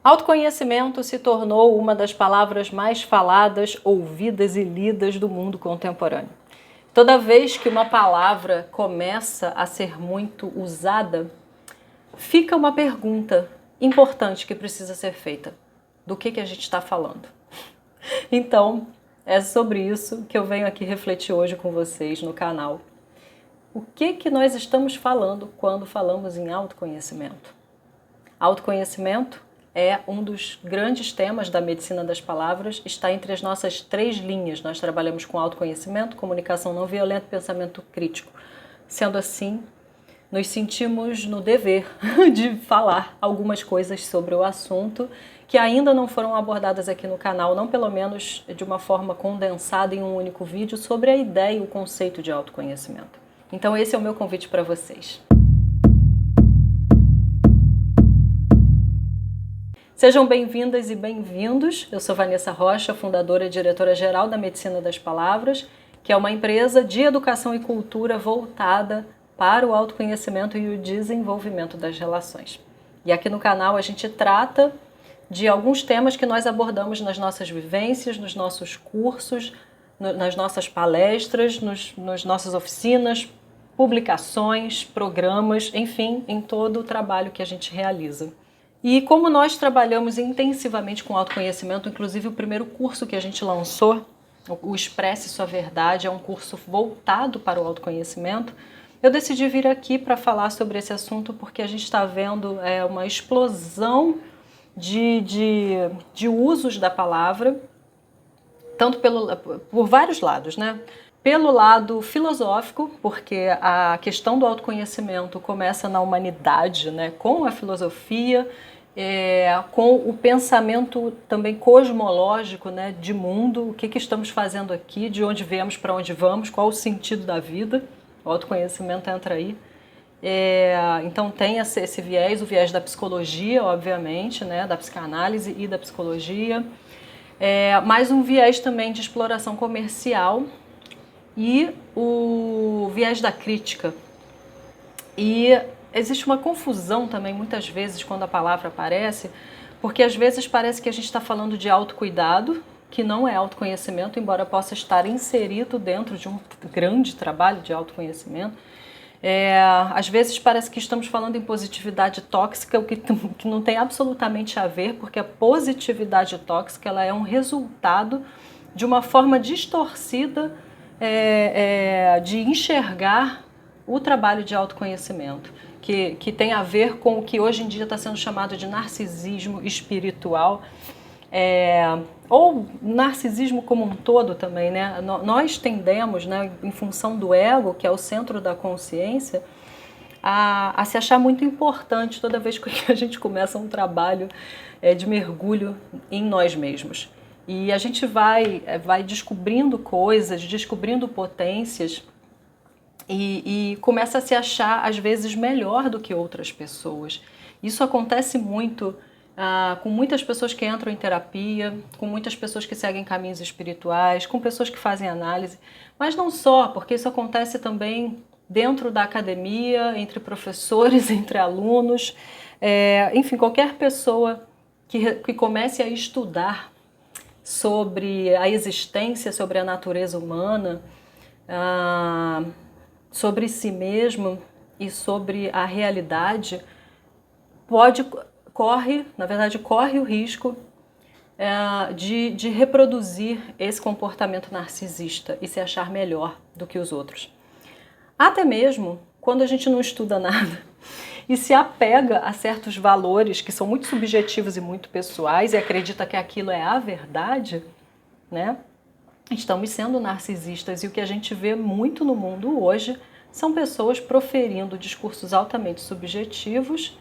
Autoconhecimento se tornou uma das palavras mais faladas, ouvidas e lidas do mundo contemporâneo. Toda vez que uma palavra começa a ser muito usada, fica uma pergunta importante que precisa ser feita. Do que a gente está falando? Então, é sobre isso que eu venho aqui refletir hoje com vocês no canal. O que nós estamos falando quando falamos em autoconhecimento? Autoconhecimento é um dos grandes temas da medicina das palavras, está entre as nossas 3 linhas. Nós trabalhamos com autoconhecimento, comunicação não violenta e pensamento crítico. Sendo assim, nos sentimos no dever de falar algumas coisas sobre o assunto que ainda não foram abordadas aqui no canal, não pelo menos de uma forma condensada em um único vídeo, sobre a ideia e o conceito de autoconhecimento. Então esse é o meu convite para vocês. Sejam bem-vindas e bem-vindos. Eu sou Vanessa Rocha, fundadora e diretora-geral da Medicina das Palavras, que é uma empresa de educação e cultura voltada para o autoconhecimento e o desenvolvimento das relações. E aqui no canal a gente trata de alguns temas que nós abordamos nas nossas vivências, nos nossos cursos, nas nossas palestras, nas nossas oficinas, publicações, programas, enfim, em todo o trabalho que a gente realiza. E como nós trabalhamos intensivamente com autoconhecimento, inclusive o primeiro curso que a gente lançou, o Expresse Sua Verdade, é um curso voltado para o autoconhecimento, eu decidi vir aqui para falar sobre esse assunto porque a gente está vendo uma explosão de usos da palavra, tanto por vários lados, né? Pelo lado filosófico, porque a questão do autoconhecimento começa na humanidade, né? Com a filosofia, com o pensamento também cosmológico, né? De mundo, o que estamos fazendo aqui, de onde viemos, para onde vamos, qual o sentido da vida. O autoconhecimento entra aí. Então tem esse viés, o viés da psicologia, obviamente, né, da psicanálise e da psicologia, mais um viés também de exploração comercial e o viés da crítica. E existe uma confusão também muitas vezes quando a palavra aparece, porque às vezes parece que a gente está falando de autocuidado, que não é autoconhecimento, embora possa estar inserido dentro de um grande trabalho de autoconhecimento. Às vezes parece que estamos falando em positividade tóxica, o que não tem absolutamente a ver, porque a positividade tóxica ela é um resultado de uma forma distorcida de enxergar o trabalho de autoconhecimento, que tem a ver com o que hoje em dia está sendo chamado de narcisismo espiritual, ou narcisismo como um todo também, né? Nós tendemos, né, em função do ego, que é o centro da consciência, a se achar muito importante toda vez que a gente começa um trabalho de mergulho em nós mesmos. E a gente vai descobrindo coisas, descobrindo potências e começa a se achar, às vezes, melhor do que outras pessoas. Isso acontece muito com muitas pessoas que entram em terapia, com muitas pessoas que seguem caminhos espirituais, com pessoas que fazem análise, mas não só, porque isso acontece também dentro da academia, entre professores, entre alunos, enfim, qualquer pessoa que comece a estudar sobre a existência, sobre a natureza humana, sobre si mesmo e sobre a realidade, corre o risco de reproduzir esse comportamento narcisista e se achar melhor do que os outros. Até mesmo quando a gente não estuda nada e se apega a certos valores que são muito subjetivos e muito pessoais e acredita que aquilo é a verdade, né? Estamos sendo narcisistas e o que a gente vê muito no mundo hoje são pessoas proferindo discursos altamente subjetivos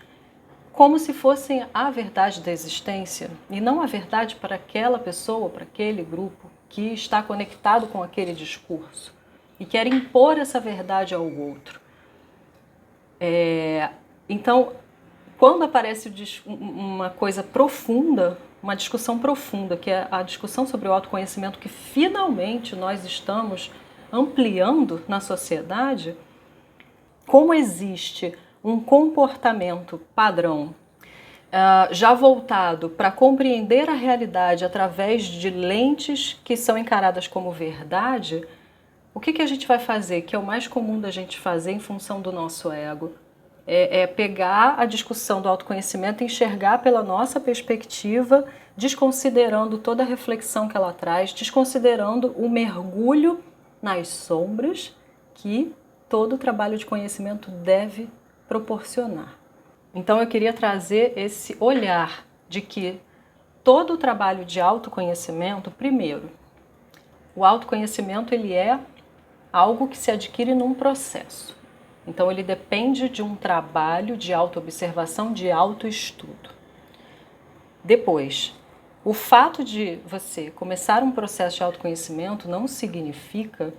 como se fossem a verdade da existência e não a verdade para aquela pessoa, para aquele grupo que está conectado com aquele discurso e quer impor essa verdade ao outro. Então, quando aparece uma coisa profunda, uma discussão profunda, que é a discussão sobre o autoconhecimento que finalmente nós estamos ampliando na sociedade, como existe um comportamento padrão já voltado para compreender a realidade através de lentes que são encaradas como verdade, o que a gente vai fazer, que é o mais comum da gente fazer em função do nosso ego? É pegar a discussão do autoconhecimento e enxergar pela nossa perspectiva, desconsiderando toda a reflexão que ela traz, desconsiderando o mergulho nas sombras que todo trabalho de conhecimento deve proporcionar. Então eu queria trazer esse olhar de que todo o trabalho de autoconhecimento, primeiro, o autoconhecimento ele é algo que se adquire num processo. Então ele depende de um trabalho de autoobservação, de autoestudo. Depois, o fato de você começar um processo de autoconhecimento não significa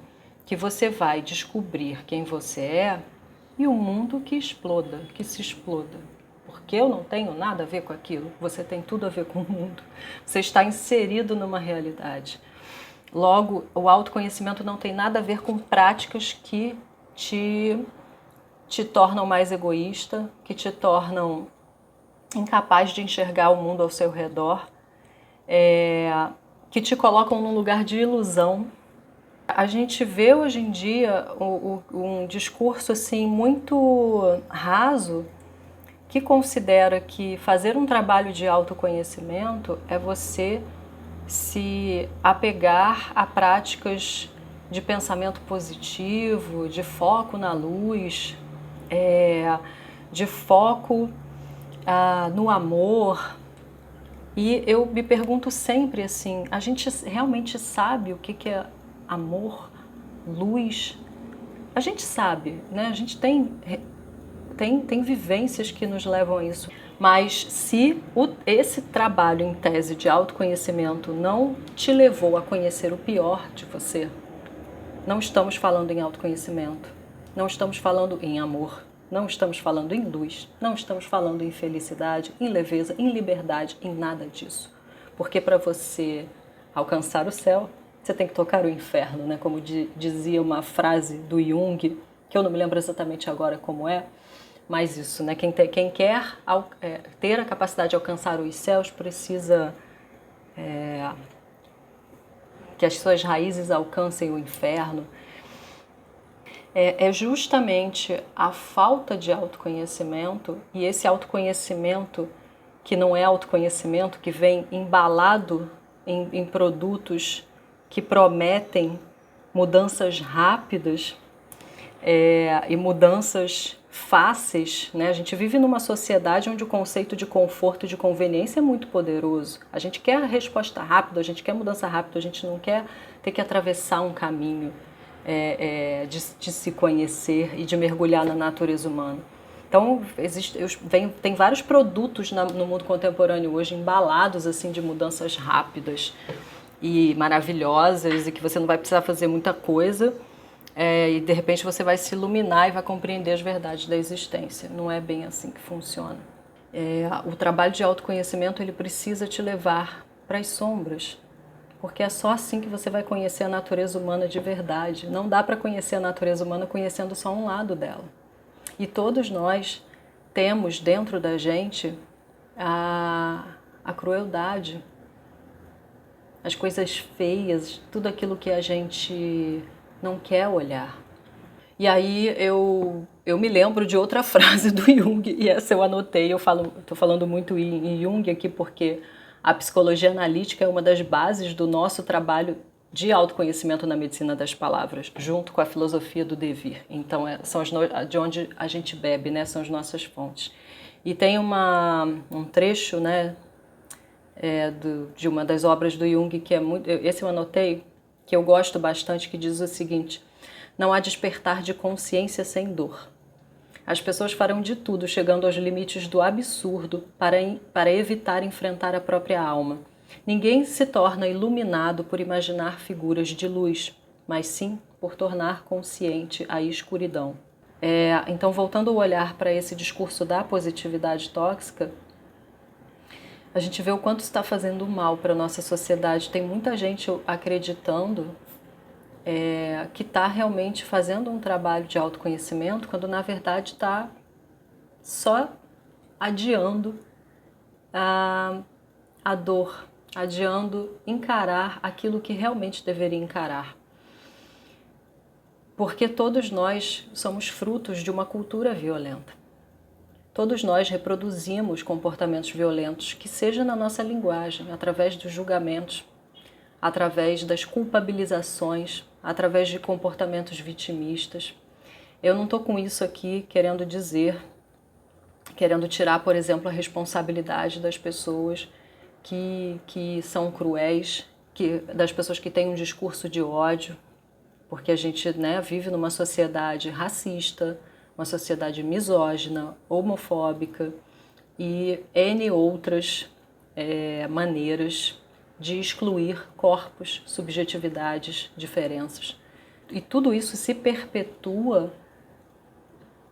que você vai descobrir quem você é e o mundo que exploda, que se exploda. Porque eu não tenho nada a ver com aquilo, você tem tudo a ver com o mundo. Você está inserido numa realidade. Logo, o autoconhecimento não tem nada a ver com práticas que te tornam mais egoísta, que te tornam incapaz de enxergar o mundo ao seu redor, que te colocam num lugar de ilusão. A gente vê hoje em dia um discurso assim muito raso que considera que fazer um trabalho de autoconhecimento é você se apegar a práticas de pensamento positivo, de foco na luz, de foco no amor. E eu me pergunto sempre assim, a gente realmente sabe o que é amor, luz? A gente sabe, né? A gente tem vivências que nos levam a isso. Mas se esse trabalho em tese de autoconhecimento não te levou a conhecer o pior de você, não estamos falando em autoconhecimento, não estamos falando em amor, não estamos falando em luz, não estamos falando em felicidade, em leveza, em liberdade, em nada disso. Porque para você alcançar o céu, você tem que tocar o inferno, né? Como dizia uma frase do Jung, que eu não me lembro exatamente agora como é, mas isso, né? Quem quer ter a capacidade de alcançar os céus precisa que as suas raízes alcancem o inferno. É justamente a falta de autoconhecimento, e esse autoconhecimento que não é autoconhecimento, que vem embalado em produtos que prometem mudanças rápidas e mudanças fáceis, né? A gente vive numa sociedade onde o conceito de conforto e de conveniência é muito poderoso. A gente quer a resposta rápida, a gente quer mudança rápida, a gente não quer ter que atravessar um caminho de se conhecer e de mergulhar na natureza humana. Então, tem vários produtos no mundo contemporâneo hoje embalados assim de mudanças rápidas e maravilhosas e que você não vai precisar fazer muita coisa. E de repente você vai se iluminar e vai compreender as verdades da existência. Não é bem assim que funciona. O trabalho de autoconhecimento ele precisa te levar para as sombras, porque é só assim que você vai conhecer a natureza humana de verdade. Não dá para conhecer a natureza humana conhecendo só um lado dela. E todos nós temos dentro da gente a crueldade, as coisas feias, tudo aquilo que a gente não quer olhar. E aí eu me lembro de outra frase do Jung, e essa eu anotei, estou falando muito em Jung aqui porque a psicologia analítica é uma das bases do nosso trabalho de autoconhecimento na medicina das palavras, junto com a filosofia do devir. Então são de onde a gente bebe, né? São as nossas fontes. E tem um trecho, né, de uma das obras do Jung, que é muito, esse eu anotei, que eu gosto bastante, que diz o seguinte: não há despertar de consciência sem dor. As pessoas farão de tudo, chegando aos limites do absurdo, para evitar enfrentar a própria alma. Ninguém se torna iluminado por imaginar figuras de luz, mas sim por tornar consciente a escuridão. Então, voltando o olhar para esse discurso da positividade tóxica, a gente vê o quanto está fazendo mal para a nossa sociedade. Tem muita gente acreditando que está realmente fazendo um trabalho de autoconhecimento, quando na verdade está só adiando a dor, adiando encarar aquilo que realmente deveria encarar. Porque todos nós somos frutos de uma cultura violenta. Todos nós reproduzimos comportamentos violentos, que seja na nossa linguagem, através dos julgamentos, através das culpabilizações, através de comportamentos vitimistas. Eu não estou com isso aqui querendo tirar, por exemplo, a responsabilidade das pessoas que são cruéis, das pessoas que têm um discurso de ódio, porque a gente, né, vive numa sociedade racista, uma sociedade misógina, homofóbica e N outras maneiras de excluir corpos, subjetividades, diferenças. E tudo isso se perpetua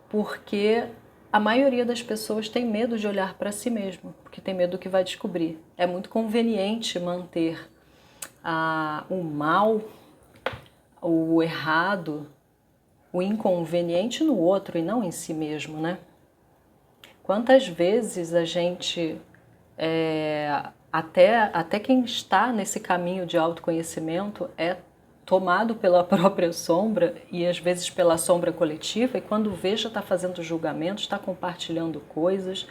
porque a maioria das pessoas tem medo de olhar para si mesmo, porque tem medo do que vai descobrir. É muito conveniente manter o mal, o errado, o inconveniente no outro e não em si mesmo, né? Quantas vezes a gente, até quem está nesse caminho de autoconhecimento, é tomado pela própria sombra e às vezes pela sombra coletiva, e quando vê já está fazendo julgamento, está compartilhando coisas.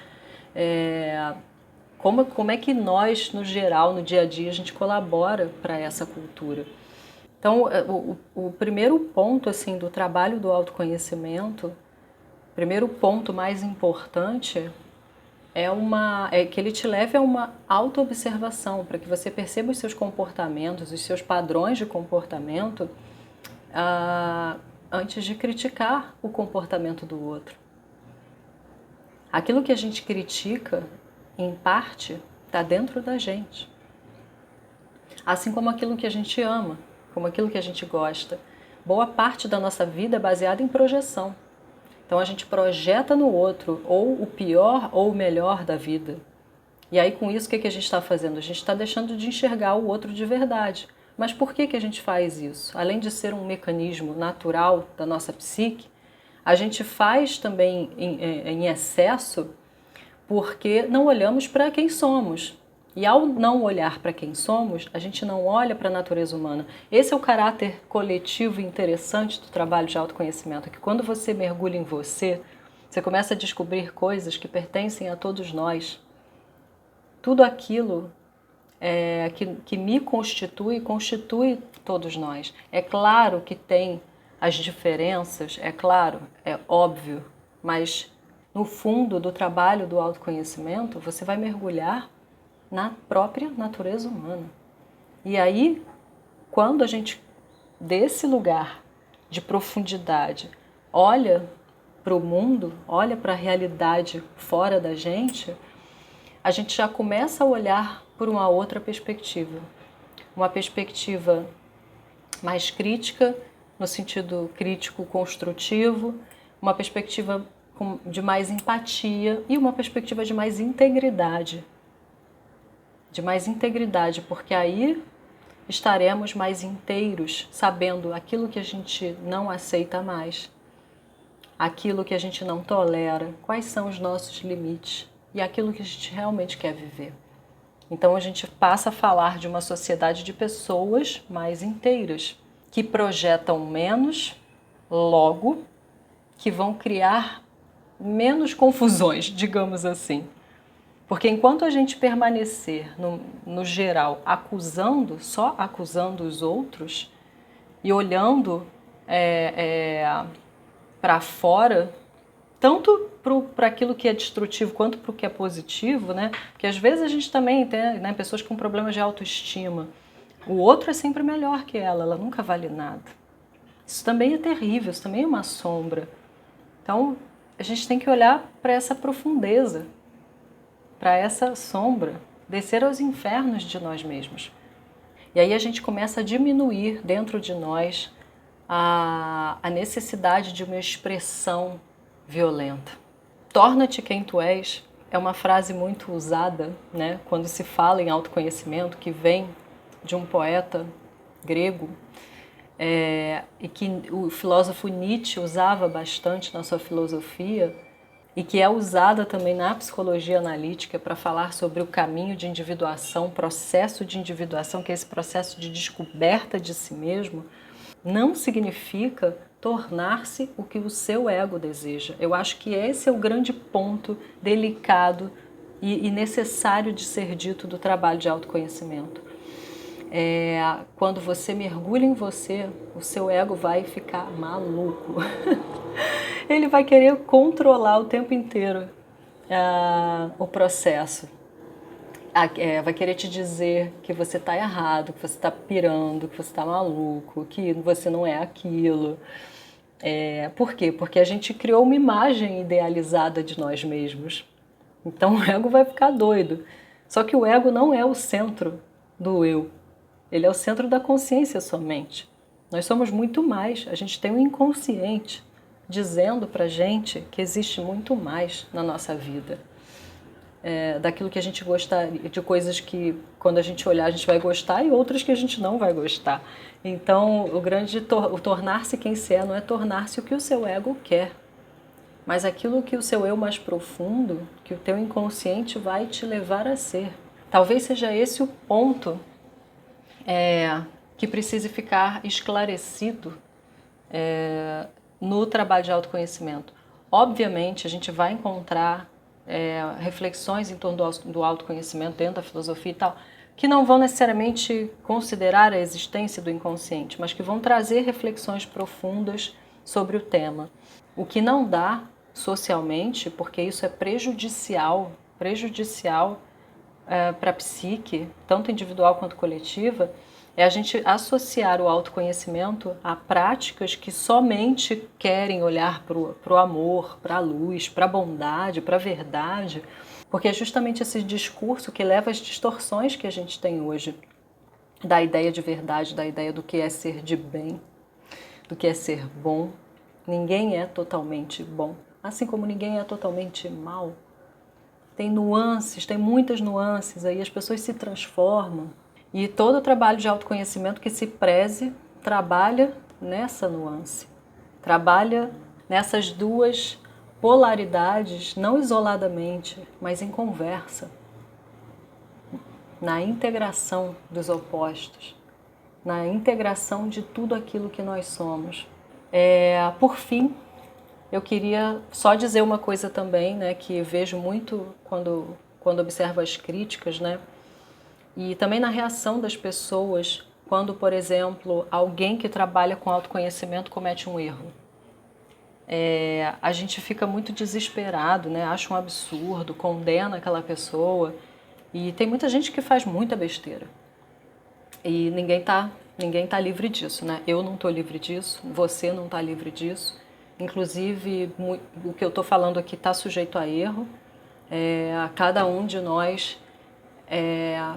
Como é que nós, no geral, no dia a dia, a gente colabora para essa cultura? Então, o primeiro ponto assim, do trabalho do autoconhecimento, o primeiro ponto mais importante é que ele te leve a uma autoobservação, para que você perceba os seus comportamentos, os seus padrões de comportamento, antes de criticar o comportamento do outro. Aquilo que a gente critica, em parte, está dentro da gente. Assim como aquilo que a gente ama, como aquilo que a gente gosta. Boa parte da nossa vida é baseada em projeção. Então a gente projeta no outro ou o pior ou o melhor da vida. E aí com isso o que a gente está fazendo? A gente está deixando de enxergar o outro de verdade. Mas por que a gente faz isso? Além de ser um mecanismo natural da nossa psique, a gente faz também em excesso porque não olhamos para quem somos. E ao não olhar para quem somos, a gente não olha para a natureza humana. Esse é o caráter coletivo interessante do trabalho de autoconhecimento, que quando você mergulha em você, você começa a descobrir coisas que pertencem a todos nós. Tudo aquilo que me constitui todos nós. É claro que tem as diferenças, é claro, é óbvio, mas no fundo do trabalho do autoconhecimento, você vai mergulhar na própria natureza humana. E aí, quando a gente, desse lugar de profundidade, olha para o mundo, olha para a realidade fora da gente, a gente já começa a olhar por uma outra perspectiva. Uma perspectiva mais crítica, no sentido crítico construtivo, uma perspectiva de mais empatia e uma perspectiva de mais integridade. Porque aí estaremos mais inteiros, sabendo aquilo que a gente não aceita mais, aquilo que a gente não tolera, quais são os nossos limites e aquilo que a gente realmente quer viver. Então a gente passa a falar de uma sociedade de pessoas mais inteiras, que projetam menos, logo, que vão criar menos confusões, digamos assim. Porque enquanto a gente permanecer, no geral, só acusando os outros e olhando para fora, tanto para aquilo que é destrutivo quanto para o que é positivo, né? Porque às vezes a gente também tem, né, pessoas com problemas de autoestima. O outro é sempre melhor que ela nunca vale nada. Isso também é terrível, isso também é uma sombra. Então a gente tem que olhar para essa profundeza, para essa sombra, descer aos infernos de nós mesmos. E aí a gente começa a diminuir dentro de nós a necessidade de uma expressão violenta. Torna-te quem tu és é uma frase muito usada, né, quando se fala em autoconhecimento, que vem de um poeta grego, e que o filósofo Nietzsche usava bastante na sua filosofia, e que é usada também na psicologia analítica para falar sobre o caminho de individuação, processo de individuação, que é esse processo de descoberta de si mesmo, não significa tornar-se o que o seu ego deseja. Eu acho que esse é o grande ponto delicado e necessário de ser dito do trabalho de autoconhecimento. Quando você mergulha em você, o seu ego vai ficar maluco. Ele vai querer controlar o tempo inteiro o processo. Vai querer te dizer que você está errado, que você está pirando, que você está maluco, que você não é aquilo. Por quê? Porque a gente criou uma imagem idealizada de nós mesmos. Então o ego vai ficar doido. Só que o ego não é o centro do eu. Ele é o centro da consciência somente. Nós somos muito mais. A gente tem um inconsciente dizendo pra gente que existe muito mais na nossa vida. Daquilo que a gente gostaria, de coisas que quando a gente olhar a gente vai gostar e outras que a gente não vai gostar. Então o tornar-se quem se é não é tornar-se o que o seu ego quer, mas aquilo que o seu eu mais profundo, que o teu inconsciente vai te levar a ser. Talvez seja esse o ponto que precise ficar esclarecido no trabalho de autoconhecimento. Obviamente a gente vai encontrar reflexões em torno do autoconhecimento dentro da filosofia e tal, que não vão necessariamente considerar a existência do inconsciente, mas que vão trazer reflexões profundas sobre o tema. O que não dá socialmente, porque isso é prejudicial para a psique, tanto individual quanto coletiva, é a gente associar o autoconhecimento a práticas que somente querem olhar para o amor, para a luz, para a bondade, para a verdade, porque é justamente esse discurso que leva às distorções que a gente tem hoje da ideia de verdade, da ideia do que é ser de bem, do que é ser bom. Ninguém é totalmente bom, assim como ninguém é totalmente mal. Tem nuances, tem muitas nuances, aí as pessoas se transformam. E todo o trabalho de autoconhecimento que se preze trabalha nessa nuance, trabalha nessas duas polaridades, não isoladamente, mas em conversa, na integração dos opostos, na integração de tudo aquilo que nós somos. Por fim, eu queria só dizer uma coisa também, né, que vejo muito quando observo as críticas, né, e também na reação das pessoas quando, por exemplo, alguém que trabalha com autoconhecimento comete um erro. A gente fica muito desesperado, né? Acha um absurdo, condena aquela pessoa. E tem muita gente que faz muita besteira. E ninguém tá livre disso, né? Eu não estou livre disso, você não está livre disso. Inclusive, o que eu estou falando aqui está sujeito a erro. Cada um de nós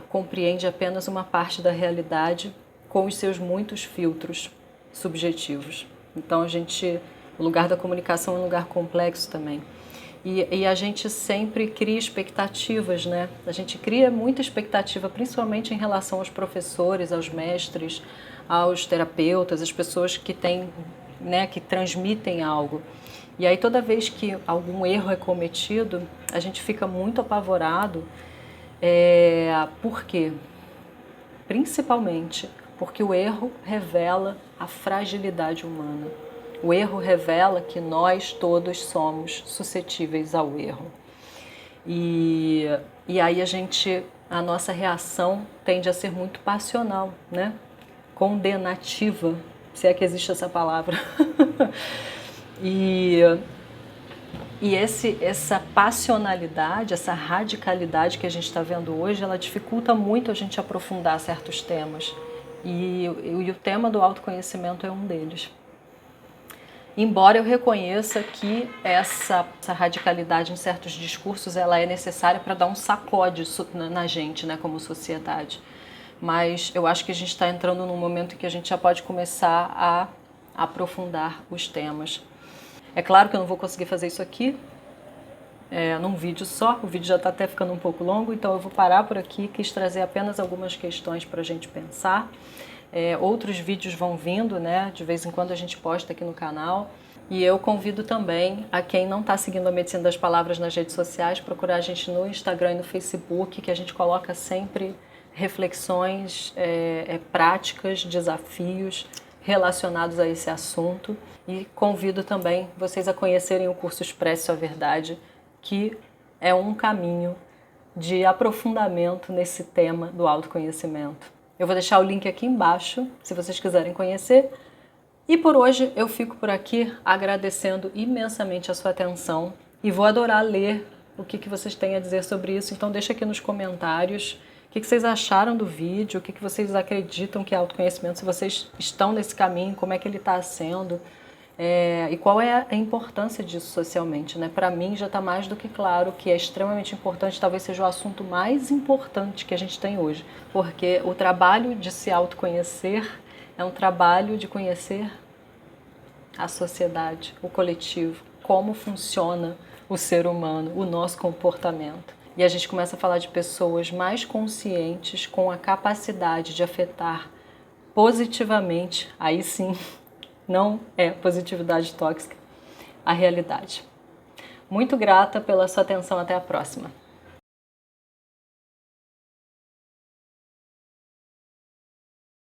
compreende apenas uma parte da realidade com os seus muitos filtros subjetivos. Então o lugar da comunicação é um lugar complexo também. E a gente sempre cria expectativas, né? A gente cria muita expectativa, principalmente em relação aos professores, aos mestres, aos terapeutas, as pessoas que têm, né, que transmitem algo. E aí toda vez que algum erro é cometido, a gente fica muito apavorado. Por quê? Principalmente porque o erro revela a fragilidade humana. O erro revela que nós todos somos suscetíveis ao erro. E aí a nossa reação tende a ser muito passional, né? Condenativa, se é que existe essa palavra. E essa passionalidade, essa radicalidade que a gente está vendo hoje, ela dificulta muito a gente aprofundar certos temas. E o tema do autoconhecimento é um deles. Embora eu reconheça que essa radicalidade em certos discursos ela é necessária para dar um sacode na gente, né, como sociedade. Mas eu acho que a gente está entrando num momento em que a gente já pode começar a aprofundar os temas. É claro que eu não vou conseguir fazer isso aqui num vídeo só, o vídeo já está até ficando um pouco longo, então eu vou parar por aqui, quis trazer apenas algumas questões para a gente pensar. Outros vídeos vão vindo, né? De vez em quando a gente posta aqui no canal. E eu convido também a quem não está seguindo a Medicina das Palavras nas redes sociais, procurar a gente no Instagram e no Facebook, que a gente coloca sempre reflexões, práticas, desafios relacionados a esse assunto. E convido também vocês a conhecerem o curso Expresse Sua Verdade, que é um caminho de aprofundamento nesse tema do autoconhecimento. Eu vou deixar o link aqui embaixo, se vocês quiserem conhecer. E por hoje eu fico por aqui agradecendo imensamente a sua atenção e vou adorar ler o que vocês têm a dizer sobre isso. Então deixa aqui nos comentários o que vocês acharam do vídeo, o que vocês acreditam que é autoconhecimento, se vocês estão nesse caminho, como é que ele está sendo e qual é a importância disso socialmente, né? Para mim já está mais do que claro que é extremamente importante, talvez seja o assunto mais importante que a gente tem hoje, porque o trabalho de se autoconhecer é um trabalho de conhecer a sociedade, o coletivo, como funciona o ser humano, o nosso comportamento. E a gente começa a falar de pessoas mais conscientes, com a capacidade de afetar positivamente, aí sim, não é positividade tóxica, a realidade. Muito grata pela sua atenção, até a próxima.